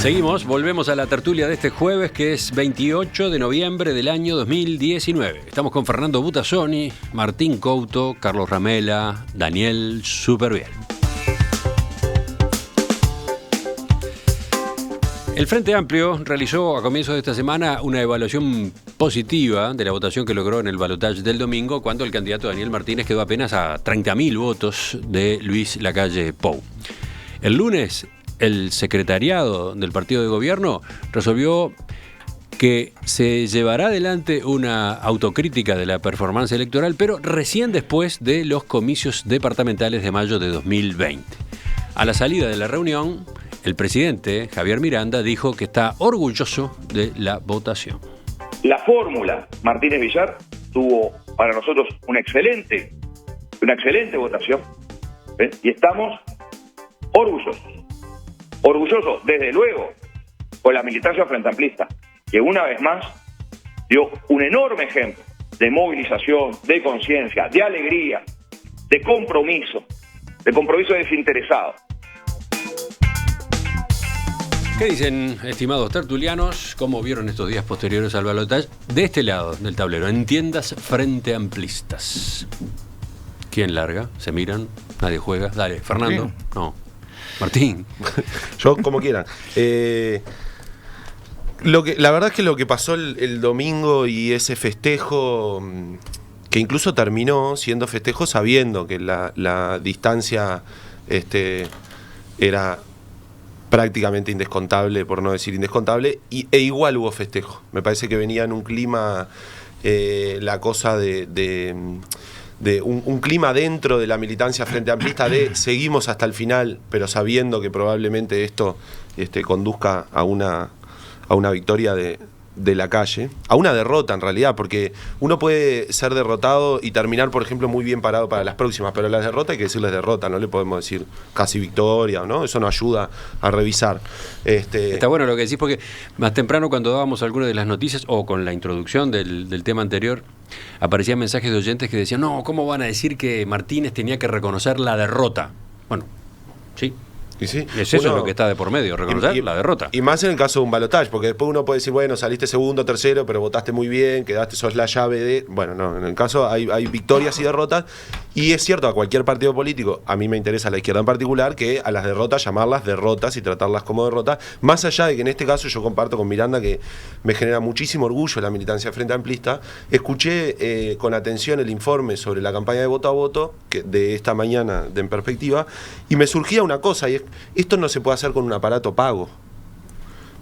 Seguimos, volvemos a la tertulia de este jueves, que es 28 de noviembre del año 2019. Estamos con Fernando Butazzoni, Martín Couto, Carlos Ramela, Daniel Superviel. El Frente Amplio realizó a comienzos de esta semana una evaluación positiva de la votación que logró en el balotaje del domingo, cuando el candidato Daniel Martínez quedó apenas a 30.000 votos de Luis Lacalle Pou. El lunes, el secretariado del partido de gobierno resolvió que se llevará adelante una autocrítica de la performance electoral, pero recién después de los comicios departamentales de mayo de 2020. A la salida de la reunión, el presidente, Javier Miranda, dijo que está orgulloso de la votación. La fórmula Martínez Villar tuvo para nosotros una excelente votación, ¿ves? Y estamos orgullosos, desde luego, con la militancia frente amplista, que una vez más dio un enorme ejemplo de movilización, de conciencia, de alegría, de compromiso desinteresado. ¿Qué dicen, estimados tertulianos? ¿Cómo vieron estos días posteriores al balotaje? De este lado del tablero, en tiendas frente amplistas. ¿Quién larga? ¿Se miran? ¿Nadie juega? Dale, Fernando. Martín. No. Martín. Yo, como quieran. La verdad es que lo que pasó el domingo y ese festejo, que incluso terminó siendo festejo sabiendo que la distancia era prácticamente indescontable, por no decir indescontable, e igual hubo festejo. Me parece que venía en un clima, la cosa de un clima dentro de la militancia frente amplista de seguimos hasta el final, pero sabiendo que probablemente esto conduzca a una victoria de la calle, a una derrota en realidad, porque uno puede ser derrotado y terminar, por ejemplo, muy bien parado para las próximas, pero las derrotas hay que decirles derrota, no le podemos decir casi victoria, ¿no? Eso nos ayuda a revisar. Está bueno lo que decís, porque más temprano, cuando dábamos algunas de las noticias, o con la introducción del tema anterior, aparecían mensajes de oyentes que decían, no, ¿cómo van a decir que Martínez tenía que reconocer la derrota? Bueno, sí. Y sí, es eso lo que está de por medio, reconocer la derrota. Y más en el caso de un balotaje, porque después uno puede decir, bueno, saliste segundo, tercero, pero votaste muy bien, sos la llave de... Bueno, no, en el caso hay victorias y derrotas, y es cierto, a cualquier partido político, a mí me interesa la izquierda en particular, que a las derrotas llamarlas derrotas y tratarlas como derrotas, más allá de que en este caso yo comparto con Miranda que me genera muchísimo orgullo la militancia frente amplista. Escuché con atención el informe sobre la campaña de voto a voto de esta mañana de En Perspectiva, y me surgía una cosa, y es: esto no se puede hacer con un aparato pago.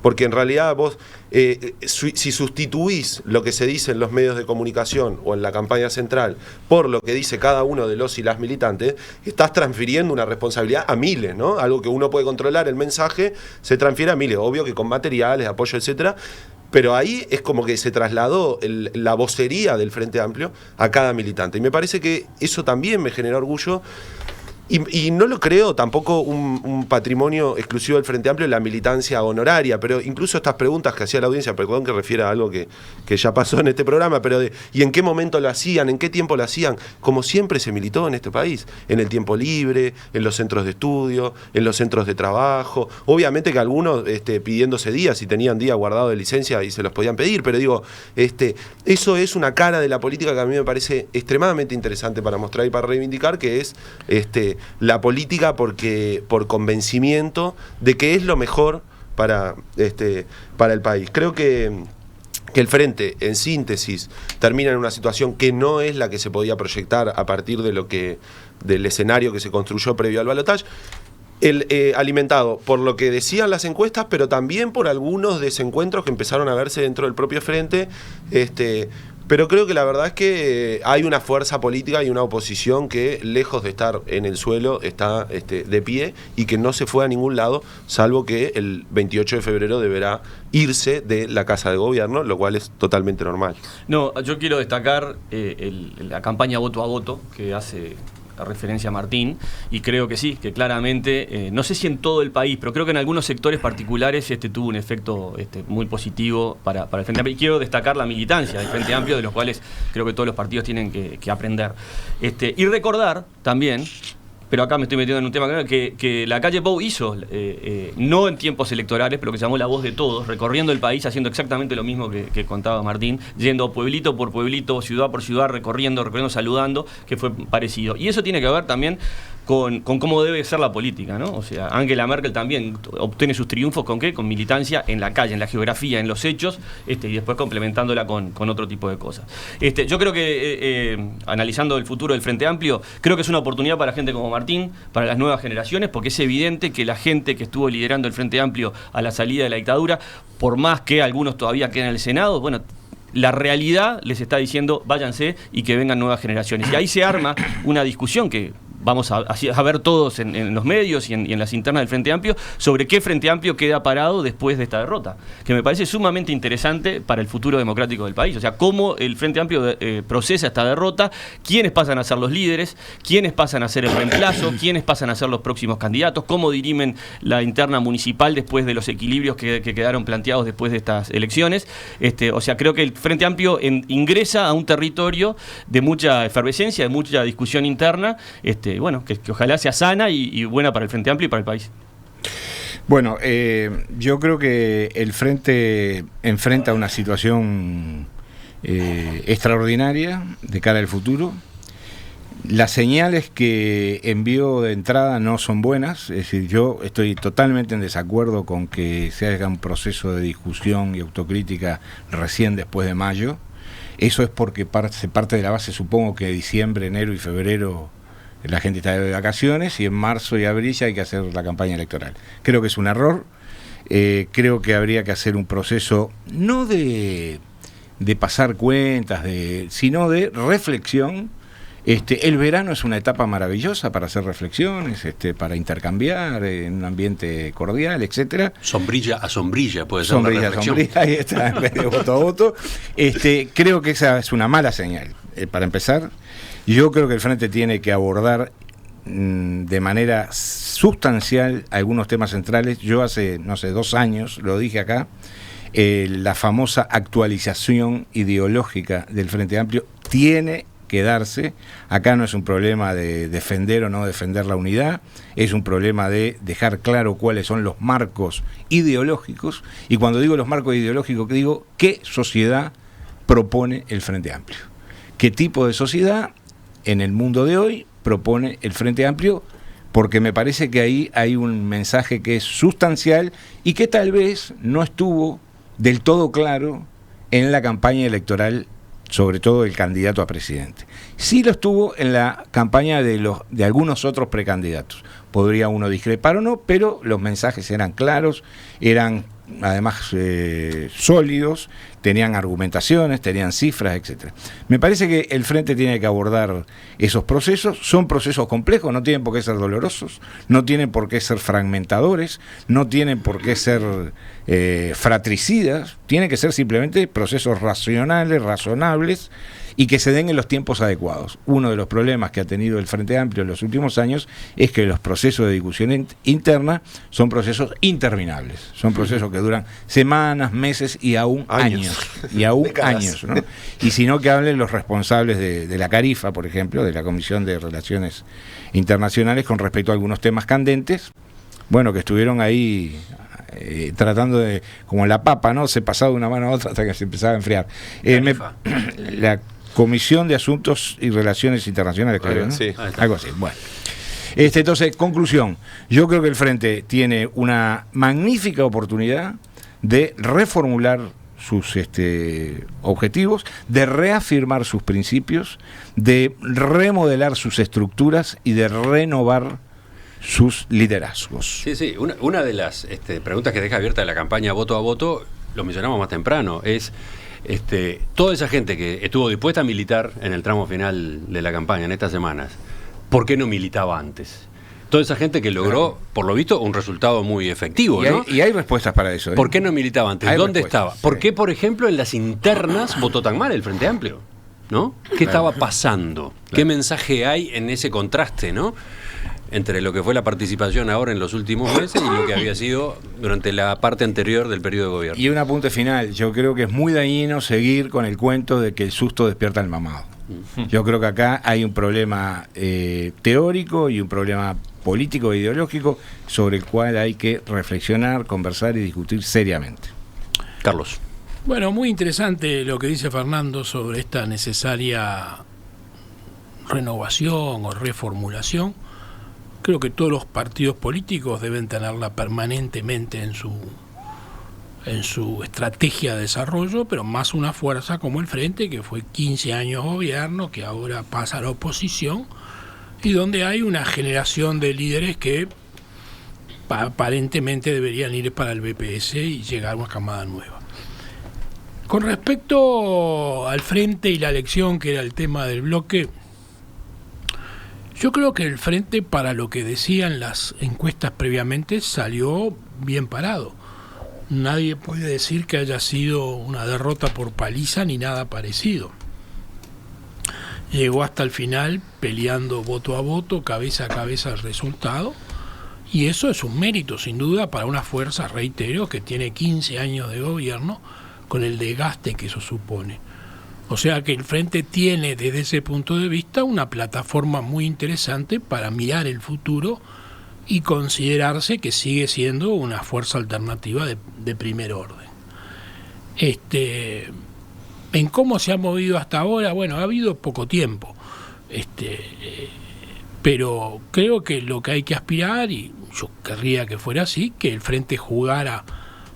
Porque en realidad vos, si sustituís lo que se dice en los medios de comunicación o en la campaña central por lo que dice cada uno de los y las militantes, estás transfiriendo una responsabilidad a miles, ¿no? Algo que uno puede controlar, el mensaje se transfiere a miles, obvio que con materiales, apoyo, etcétera. Pero ahí es como que se trasladó la vocería del Frente Amplio a cada militante. Y me parece que eso también me genera orgullo. Y no lo creo tampoco un patrimonio exclusivo del Frente Amplio, la militancia honoraria, pero incluso estas preguntas que hacía la audiencia, perdón que refiera a algo que ya pasó en este programa, pero ¿y en qué momento lo hacían? ¿En qué tiempo lo hacían? Como siempre se militó en este país, en el tiempo libre, en los centros de estudio, en los centros de trabajo, obviamente que algunos pidiéndose días, si tenían día guardado de licencia y se los podían pedir, pero digo, eso es una cara de la política que a mí me parece extremadamente interesante para mostrar y para reivindicar, que es la política por convencimiento de que es lo mejor para el país. Creo que el Frente, en síntesis, termina en una situación que no es la que se podía proyectar a partir del escenario que se construyó previo al balotaje, alimentado por lo que decían las encuestas, pero también por algunos desencuentros que empezaron a verse dentro del propio Frente. Pero creo que la verdad es que hay una fuerza política y una oposición que, lejos de estar en el suelo, está de pie y que no se fue a ningún lado, salvo que el 28 de febrero deberá irse de la Casa de Gobierno, lo cual es totalmente normal. No, yo quiero destacar la campaña voto a voto que hace referencia a Martín, y creo que sí, que claramente, no sé si en todo el país, pero creo que en algunos sectores particulares tuvo un efecto muy positivo para el Frente Amplio. Y quiero destacar la militancia del Frente Amplio, de los cuales creo que todos los partidos tienen que aprender. Y recordar también pero acá me estoy metiendo en un tema que la calle Pou hizo, no en tiempos electorales, pero que se llamó La Voz de Todos, recorriendo el país, haciendo exactamente lo mismo que contaba Martín, yendo pueblito por pueblito, ciudad por ciudad, recorriendo, saludando, que fue parecido. Y eso tiene que ver también con cómo debe ser la política, ¿no? O sea, Angela Merkel también obtiene sus triunfos ¿con qué? Con militancia en la calle, en la geografía, en los hechos, y después complementándola con otro tipo de cosas. Yo creo que, analizando el futuro del Frente Amplio, creo que es una oportunidad para gente como Martín, para las nuevas generaciones, porque es evidente que la gente que estuvo liderando el Frente Amplio a la salida de la dictadura, por más que algunos todavía queden en el Senado, bueno, la realidad les está diciendo váyanse y que vengan nuevas generaciones. Y ahí se arma una discusión que vamos a ver todos en los medios y en las internas del Frente Amplio sobre qué Frente Amplio queda parado después de esta derrota, que me parece sumamente interesante para el futuro democrático del país. O sea, cómo el Frente Amplio procesa esta derrota, quiénes pasan a ser los líderes, quiénes pasan a ser el reemplazo, quiénes pasan a ser los próximos candidatos, cómo dirimen la interna municipal después de los equilibrios que quedaron planteados después de estas elecciones. O sea, creo que el Frente Amplio ingresa a un territorio de mucha efervescencia, de mucha discusión interna, bueno, que ojalá sea sana y buena para el Frente Amplio y para el país. Bueno, yo creo que el Frente enfrenta una situación extraordinaria de cara al futuro. Las señales que envió de entrada no son buenas, es decir, yo estoy totalmente en desacuerdo con que se haga un proceso de discusión y autocrítica recién después de mayo. Eso es porque se parte de la base, supongo que diciembre, enero y febrero la gente está de vacaciones y en marzo y abril ya hay que hacer la campaña electoral. Creo que es un error, creo que habría que hacer un proceso no de pasar cuentas, sino de reflexión. El verano es una etapa maravillosa para hacer reflexiones, para intercambiar en un ambiente cordial, etcétera. Sombrilla a sombrilla puede ser sombrilla una reflexión. Sombrilla, ahí está, en vez de voto a voto. Creo que esa es una mala señal. Para empezar, yo creo que el Frente tiene que abordar de manera sustancial algunos temas centrales. Yo hace, 2 años, lo dije acá, la famosa actualización ideológica del Frente Amplio tiene que darse. Acá no es un problema de defender o no defender la unidad, es un problema de dejar claro cuáles son los marcos ideológicos, y cuando digo los marcos ideológicos, digo qué sociedad propone el Frente Amplio, qué tipo de sociedad en el mundo de hoy propone el Frente Amplio, porque me parece que ahí hay un mensaje que es sustancial y que tal vez no estuvo del todo claro en la campaña electoral, sobre todo el candidato a presidente. Sí lo estuvo en la campaña de algunos otros precandidatos. Podría uno discrepar o no, pero los mensajes eran claros, eran además sólidos, tenían argumentaciones, tenían cifras, etcétera. Me parece que el Frente tiene que abordar esos procesos. Son procesos complejos, no tienen por qué ser dolorosos, no tienen por qué ser fragmentadores, no tienen por qué ser fratricidas, tienen que ser simplemente procesos racionales, razonables, y que se den en los tiempos adecuados. Uno de los problemas que ha tenido el Frente Amplio en los últimos años es que los procesos de discusión interna son procesos interminables, son procesos que duran semanas, meses y aún años y aún años, ¿no? Y si no, que hablen los responsables de la Carifa, por ejemplo, de la Comisión de Relaciones Internacionales, con respecto a algunos temas candentes, bueno, que estuvieron ahí tratando de, como la papa, ¿no? Se pasaba de una mano a otra hasta que se empezaba a enfriar. La Comisión de Asuntos y Relaciones Internacionales, creo, ¿no? Sí. Algo así. Bueno. Entonces, conclusión. Yo creo que el Frente tiene una magnífica oportunidad de reformular sus objetivos, de reafirmar sus principios, de remodelar sus estructuras y de renovar sus liderazgos. Sí. Una de las preguntas que deja abierta la campaña voto a voto, lo mencionamos más temprano, es toda esa gente que estuvo dispuesta a militar en el tramo final de la campaña en estas semanas, ¿por qué no militaba antes? Toda esa gente que logró, por lo visto, un resultado muy efectivo, ¿no? Y hay respuestas para eso, ¿eh? ¿Por qué no militaba antes? ¿Dónde estaba? Sí. ¿Por qué, por ejemplo, en las internas votó tan mal el Frente Amplio? ¿No? ¿Qué estaba pasando? ¿Qué mensaje hay en ese contraste, no? Entre lo que fue la participación ahora en los últimos meses y lo que había sido durante la parte anterior del periodo de gobierno. Y un apunte final, yo creo que es muy dañino seguir con el cuento de que el susto despierta al mamado. Yo creo que acá hay un problema teórico y un problema político e ideológico sobre el cual hay que reflexionar, conversar y discutir seriamente. Carlos. Bueno, muy interesante lo que dice Fernando sobre esta necesaria renovación o reformulación. Creo que todos los partidos políticos deben tenerla permanentemente en su estrategia de desarrollo, pero más una fuerza como el Frente, que fue 15 años gobierno, que ahora pasa a la oposición, y donde hay una generación de líderes que aparentemente deberían ir para el BPS y llegar a una camada nueva. Con respecto al Frente y la elección, que era el tema del bloque, yo creo que el Frente, para lo que decían las encuestas previamente, salió bien parado. Nadie puede decir que haya sido una derrota por paliza ni nada parecido. Llegó hasta el final peleando voto a voto, cabeza a cabeza el resultado, y eso es un mérito sin duda para una fuerza, reitero, que tiene 15 años de gobierno, con el desgaste que eso supone. O sea que el Frente tiene desde ese punto de vista una plataforma muy interesante para mirar el futuro y considerarse que sigue siendo una fuerza alternativa de primer orden. En cómo se ha movido hasta ahora, bueno, ha habido poco tiempo, pero creo que lo que hay que aspirar, y yo querría que fuera así, que el Frente jugara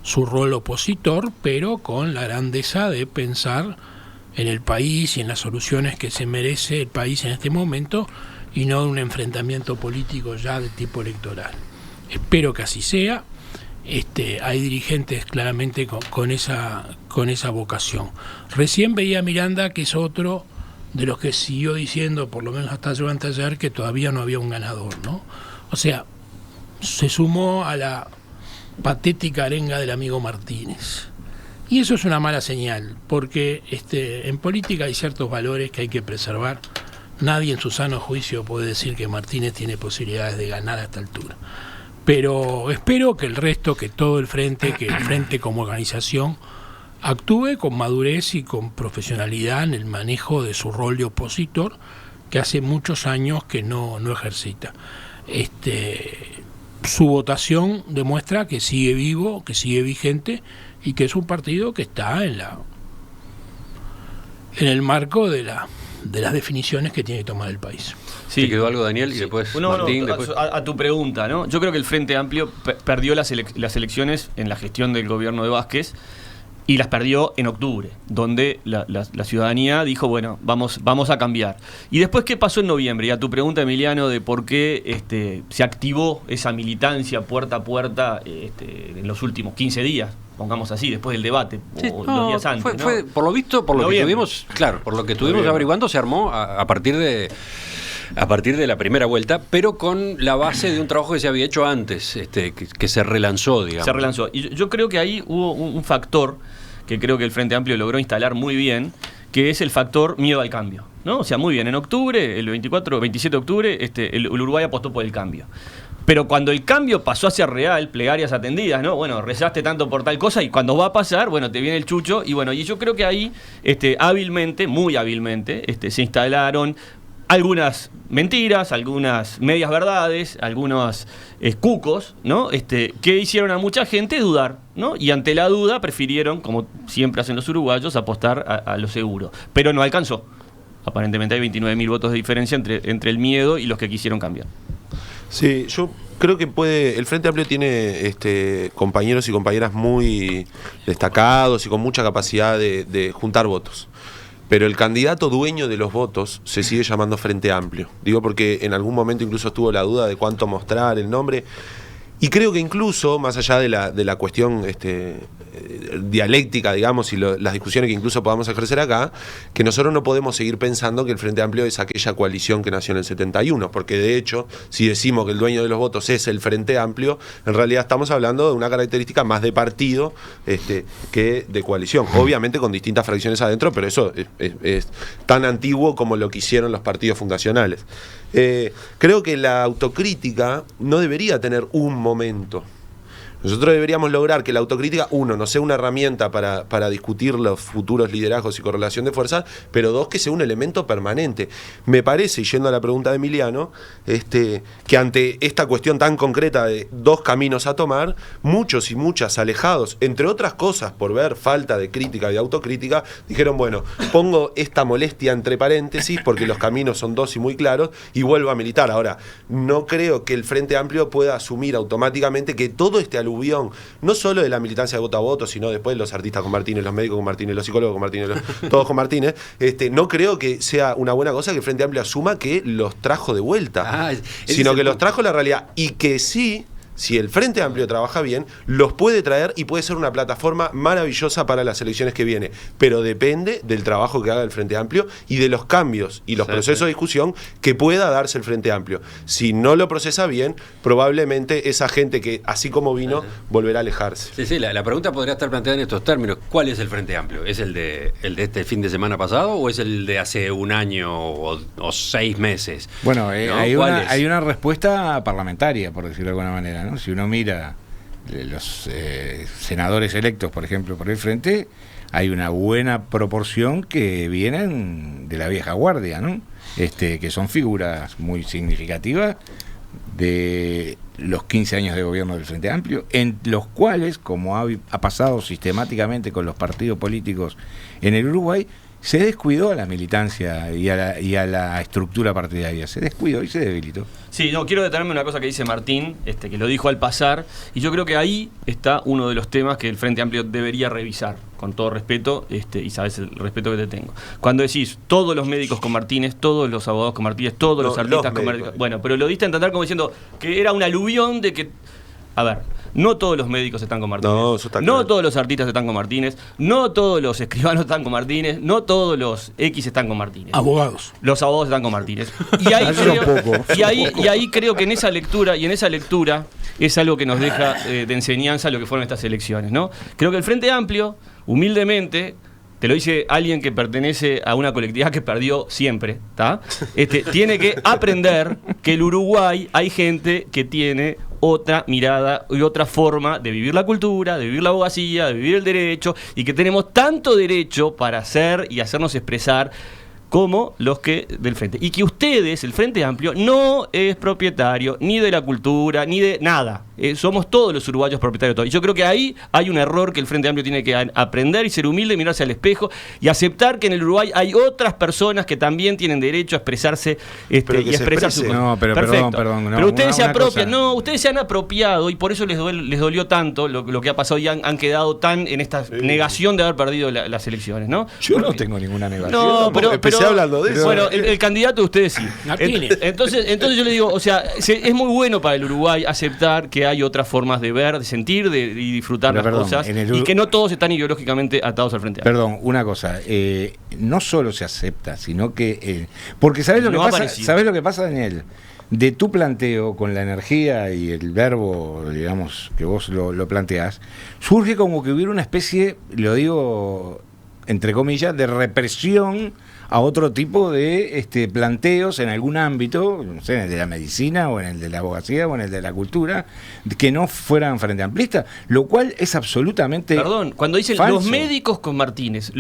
su rol opositor, pero con la grandeza de pensar en el país y en las soluciones que se merece el país en este momento, y no de un enfrentamiento político ya de tipo electoral. Espero que así sea. Hay dirigentes claramente con esa vocación. Recién veía a Miranda, que es otro de los que siguió diciendo, por lo menos hasta yo anteayer, que todavía no había un ganador, ¿no? O sea, se sumó a la patética arenga del amigo Martínez. Y eso es una mala señal, porque en política hay ciertos valores que hay que preservar. Nadie en su sano juicio puede decir que Martínez tiene posibilidades de ganar a esta altura. Pero espero que el resto, que todo el Frente, que el Frente como organización actúe con madurez y con profesionalidad en el manejo de su rol de opositor, que hace muchos años que no ejercita. Su votación demuestra que sigue vivo, que sigue vigente, y que es un partido que está en el marco de las definiciones que tiene que tomar el país. Sí. ¿Te quedó algo, Daniel? Y después Martín. Después... A tu pregunta, ¿no? Yo creo que el Frente Amplio perdió las elecciones en la gestión del gobierno de Vázquez, y las perdió en octubre, donde la ciudadanía dijo, bueno, vamos a cambiar. Y después, ¿qué pasó en noviembre? Y a tu pregunta, Emiliano, de por qué se activó esa militancia puerta a puerta en los últimos 15 días, pongamos así, después del debate, o los días antes. Fue, por lo visto, por lo que estuvimos averiguando, se armó a partir de la primera vuelta, pero con la base de un trabajo que se había hecho antes, que se relanzó, digamos. Se relanzó. Y yo creo que ahí hubo un factor que creo que el Frente Amplio logró instalar muy bien, que es el factor miedo al cambio, ¿no? O sea, muy bien, en octubre, el 27 de octubre, el Uruguay apostó por el cambio. Pero cuando el cambio pasó a ser real, plegarias atendidas, ¿no? Bueno, rezaste tanto por tal cosa, y cuando va a pasar, bueno, te viene el chucho, y bueno, y yo creo que ahí, hábilmente, muy hábilmente, se instalaron algunas mentiras, algunas medias verdades, algunos cucos, ¿no? Que hicieron a mucha gente dudar, ¿no? Y ante la duda prefirieron, como siempre hacen los uruguayos, apostar a lo seguro. Pero no alcanzó. Aparentemente hay 29.000 votos de diferencia entre el miedo y los que quisieron cambiar. Sí, yo creo que el Frente Amplio tiene compañeros y compañeras muy destacados y con mucha capacidad de juntar votos. Pero el candidato dueño de los votos se sigue llamando Frente Amplio. Digo porque en algún momento incluso estuvo la duda de cuánto mostrar el nombre. Y creo que incluso, más allá de la cuestión dialéctica, digamos, y las discusiones que incluso podamos ejercer acá, que nosotros no podemos seguir pensando que el Frente Amplio es aquella coalición que nació en el 71, porque de hecho, si decimos que el dueño de los votos es el Frente Amplio, en realidad estamos hablando de una característica más de partido que de coalición. Obviamente con distintas fracciones adentro, pero eso es tan antiguo como lo que hicieron los partidos fundacionales. Creo que la autocrítica no debería tener un momento. Nosotros deberíamos lograr que la autocrítica, uno, no sea una herramienta para discutir los futuros liderazgos y correlación de fuerzas, pero dos, que sea un elemento permanente. Me parece, y yendo a la pregunta de Emiliano, que ante esta cuestión tan concreta de dos caminos a tomar, muchos y muchas alejados, entre otras cosas, por ver falta de crítica y de autocrítica, dijeron, bueno, pongo esta molestia entre paréntesis porque los caminos son dos y muy claros y vuelvo a militar. Ahora, no creo que el Frente Amplio pueda asumir automáticamente que todo este aluvión, no solo de la militancia de voto a voto, sino después de los artistas con Martínez, los médicos con Martínez, los psicólogos con Martínez, todos con Martínez, no creo que sea una buena cosa que el Frente Amplio asuma que los trajo de vuelta, sino que los trajo la realidad, y que sí, si el Frente Amplio trabaja bien, los puede traer y puede ser una plataforma maravillosa para las elecciones que viene, pero depende del trabajo que haga el Frente Amplio y de los cambios y los procesos de discusión que pueda darse el Frente Amplio. Si no lo procesa bien, probablemente esa gente que así como vino volverá a alejarse. Sí, la pregunta podría estar planteada en estos términos. ¿Cuál es el Frente Amplio? ¿Es el de este fin de semana pasado o es el de hace un año o 6 meses? Bueno, ¿no? hay una respuesta parlamentaria, por decirlo de alguna manera, ¿no? Si uno mira los senadores electos, por ejemplo, por el Frente, hay una buena proporción que vienen de la vieja guardia, ¿no? Que son figuras muy significativas de los 15 años de gobierno del Frente Amplio, en los cuales, como ha pasado sistemáticamente con los partidos políticos en el Uruguay, se descuidó a la militancia y a la estructura partidaria, se descuidó y se debilitó. Sí, no, quiero detenerme en una cosa que dice Martín, que lo dijo al pasar, y yo creo que ahí está uno de los temas que el Frente Amplio debería revisar, con todo respeto, y sabes el respeto que te tengo. Cuando decís todos los médicos con Martínez, todos los abogados con Martínez, todos los artistas con Martínez, bueno, pero lo diste a entender como diciendo que era una aluvión de que, a ver, no todos los médicos están con Martínez, no todos los artistas están con Martínez, no todos los escribanos están con Martínez, no todos los X están con Martínez. Abogados. Los abogados están con Martínez. Y ahí creo que en esa lectura es algo que nos deja de enseñanza lo que fueron estas elecciones, ¿no? Creo que el Frente Amplio, humildemente, te lo dice alguien que pertenece a una colectividad que perdió siempre, ¿tá? Tiene que aprender que el Uruguay hay gente que tiene otra mirada y otra forma de vivir la cultura, de vivir la abogacía, de vivir el derecho, y que tenemos tanto derecho para hacer y hacernos expresar como los que del Frente. Y que ustedes, el Frente Amplio, no es propietario ni de la cultura, ni de nada. Somos todos los uruguayos propietarios de todo. Y yo creo que ahí hay un error que el Frente Amplio tiene que aprender y ser humilde, mirarse al espejo y aceptar que en el Uruguay hay otras personas que también tienen derecho a expresarse y expresar su cosa. No, pero perdón. Pero ustedes se apropian. No, ustedes se han apropiado y por eso les dolió tanto lo que ha pasado y han quedado tan en esta negación de haber perdido las elecciones, ¿no? Yo no tengo ninguna negación. No, pero hablando de eso. Bueno, el candidato de ustedes sí. Entonces yo le digo, o sea, es muy bueno para el Uruguay aceptar que hay otras formas de ver, de sentir, de disfrutar las cosas, y que no todos están ideológicamente atados al Frente Amplio. Perdón, una cosa, no solo se acepta, sino que porque ¿sabés lo que pasa, Daniel? De tu planteo, con la energía y el verbo, digamos, que vos lo planteás, surge como que hubiera una especie, lo digo entre comillas, de represión a otro tipo de planteos en algún ámbito, no sé, en el de la medicina o en el de la abogacía o en el de la cultura, que no fueran frente amplistas, lo cual es absolutamente cuando dicen falso. Los médicos con Martínez,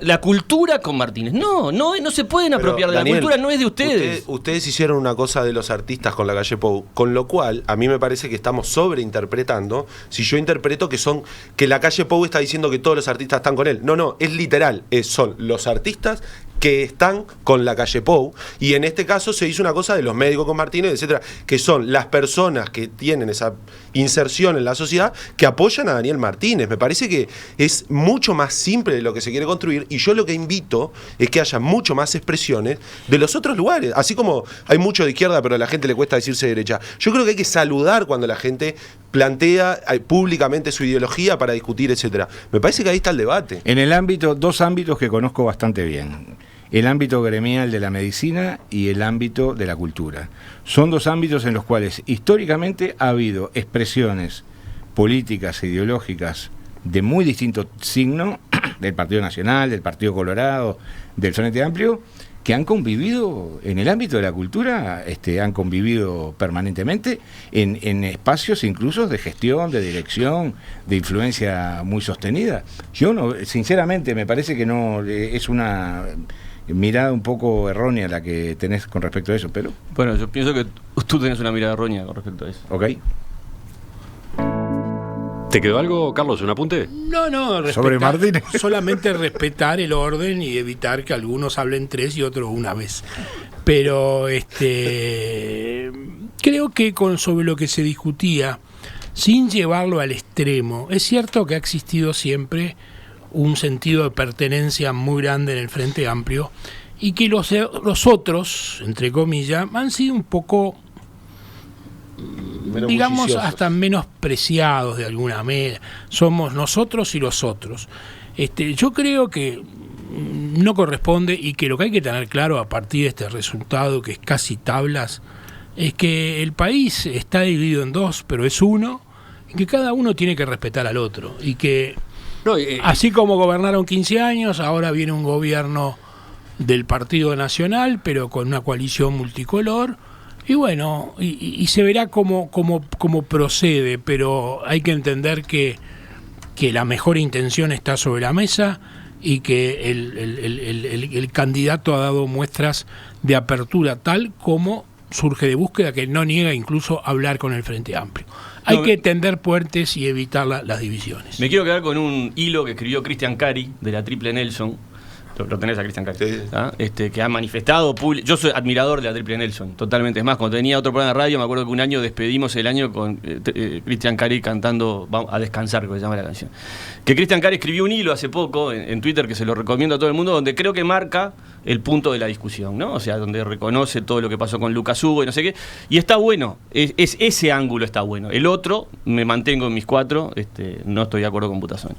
la cultura con Martínez, no se pueden apropiar de Daniel, la cultura, no es de ustedes. Ustedes hicieron una cosa de los artistas con la calle Pou, con lo cual a mí me parece que estamos sobreinterpretando. Si yo interpreto que la calle Pou está diciendo que todos los artistas están con él, no, es literal, son los artistas que están con la calle Pou, y en este caso se hizo una cosa de los médicos con Martínez, etcétera, que son las personas que tienen esa inserción en la sociedad que apoyan a Daniel Martínez. Me parece que es mucho más simple de lo que se quiere construir, y yo lo que invito es que haya mucho más expresiones de los otros lugares, así como hay mucho de izquierda pero a la gente le cuesta decirse derecha. Yo creo que hay que saludar cuando la gente plantea públicamente su ideología para discutir, etcétera. Me parece que ahí está el debate. En el ámbito, dos ámbitos que conozco bastante bien: el ámbito gremial de la medicina y el ámbito de la cultura. Son dos ámbitos en los cuales históricamente ha habido expresiones políticas e ideológicas de muy distinto signo, del Partido Nacional, del Partido Colorado, del Frente Amplio, que han convivido en el ámbito de la cultura, han convivido permanentemente en espacios incluso de gestión, de dirección, de influencia muy sostenida. Yo no, sinceramente, me parece que no es una mirada un poco errónea la que tenés con respecto a eso, pero... Bueno, yo pienso que tú tenés una mirada errónea con respecto a eso. Ok. ¿Te quedó algo, Carlos, un apunte? No, sobre Martínez. Solamente respetar el orden y evitar que algunos hablen 3 y otros una vez. Pero creo que sobre lo que se discutía, sin llevarlo al extremo, es cierto que ha existido siempre un sentido de pertenencia muy grande en el Frente Amplio y que los otros, entre comillas, han sido un poco, digamos, hasta menospreciados de alguna manera. Somos nosotros y los otros. Yo creo que no corresponde, y que lo que hay que tener claro a partir de este resultado, que es casi tablas, es que el país está dividido en dos, pero es uno, y que cada uno tiene que respetar al otro, y que así como gobernaron 15 años, ahora viene un gobierno del Partido Nacional, pero con una coalición multicolor, y bueno, y se verá cómo procede, pero hay que entender que la mejor intención está sobre la mesa y que el candidato ha dado muestras de apertura tal como surge de búsqueda, que no niega incluso hablar con el Frente Amplio. Hay que tender puentes y evitar las divisiones. Me quiero quedar con un hilo que escribió Cristian Cari de la Triple Nelson. Lo tenés a Cristian Cari. Sí. ¿Ah? Que ha manifestado yo soy admirador de la Triple Nelson, totalmente. Es más, cuando tenía otro programa de radio, me acuerdo que un año despedimos el año con Cristian Cari cantando Vamos a descansar, que se llama la canción. Que Cristian Cari escribió un hilo hace poco en Twitter, que se lo recomiendo a todo el mundo, donde creo que marca el punto de la discusión, ¿no? O sea, donde reconoce todo lo que pasó con Lucas Hugo y no sé qué. Y está bueno, ese ángulo está bueno. El otro, me mantengo en mis 4, no estoy de acuerdo con Butazoni.